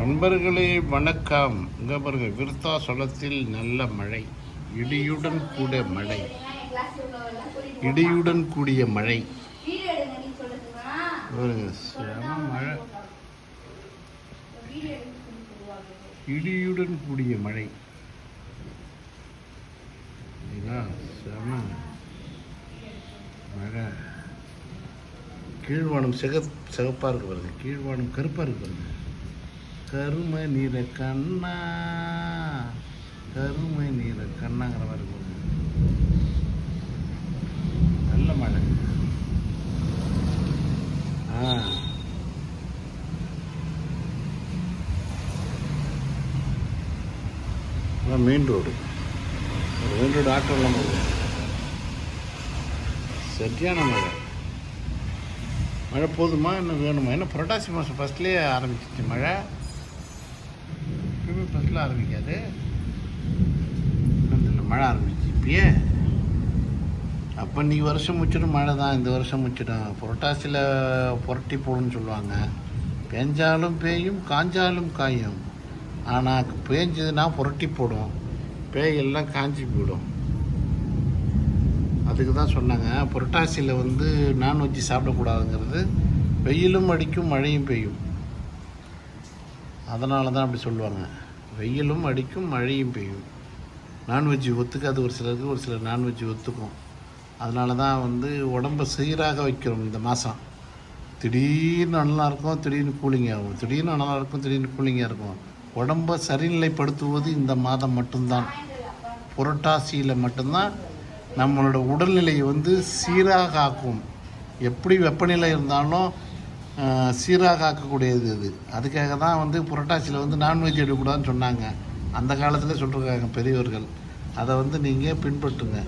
நண்பர்களே வணக்கம். இங்கே பாருங்க, விருத்தாசலத்தில் நல்ல மழை, இடியுடன் கூட மழை, இடியுடன் கூடிய மழை. செம மழை, இடியுடன் கூடிய மழை. செம மழை. கீழ்வானம் சிகப்பாக இருக்கு பாருங்க, கீழ்வானம் கருப்பாக இருக்கு பாருங்க. கருமை நீர கண்ணா, கருமை நீர கண்ணாங்கிற மாதிரி இருக்கும். நல்ல மழை. Main road, main road auto எல்லாம் போகுது. சரியான மழை. மழை போதுமா, இன்னும் வேணுமா? ஏன்னா புரட்டாசி மாதம் ஃபஸ்ட்லேயே ஆரம்பிச்சிச்சு மழை. எப்பயுமே ஃபஸ்ட்டில் ஆரம்பிக்காது, இன்னும் மழை ஆரம்பிச்சு இப்பயே. அப்போ இன்றைக்கி வருஷம் முச்சிடும் மழை தான், இந்த வருஷம் முச்சிடும். புரட்டாசியில் புரட்டி போடுன்னு சொல்லுவாங்க. பேஞ்சாலும் பேயும், காஞ்சாலும் காயும். ஆனால் பேஞ்சதுன்னா புரட்டி போடும், பேயெல்லாம் காஞ்சி போயிடும். அதுக்கு தான் சொன்னாங்க புரட்டாசியில் நான்வெஜ்ஜு சாப்பிடக்கூடாதுங்கிறது. வெயிலும் அடிக்கும், மழையும் பெய்யும். அதனால தான் அப்படி சொல்லுவாங்க. வெயிலும் அடிக்கும், மழையும் பெய்யும். நான்வெஜ்ஜு ஒத்துக்காது ஒரு சிலருக்கு, ஒரு சிலர் நான்வெஜ்ஜு ஒத்துக்கும். அதனால தான் உடம்பை சீராக வைக்கிறோம் இந்த மாதம். திடீர்னு நல்லா இருக்கும், திடீர்னு கூலிங் ஆகும், திடீர்னு நல்லா இருக்கும், திடீர்னு கூலிங்காக இருக்கும். உடம்பை சரிநிலைப்படுத்துவது இந்த மாதம் மட்டும்தான். புரட்டாசியில் மட்டும்தான் நம்மளோட உடல்நிலையை சீராக ஆக்கும். எப்படி வெப்பநிலை இருந்தாலும் சீராக ஆக்கக்கூடியது இது. அதுக்காக தான் புரட்டாசியில் நான்வெஜ் எடுக்கக்கூடாதுன்னு சொன்னாங்க. அந்த காலத்தில் சொல்லிருக்காங்க பெரியவர்கள். அதை நீங்கள் பின்பற்றுங்க.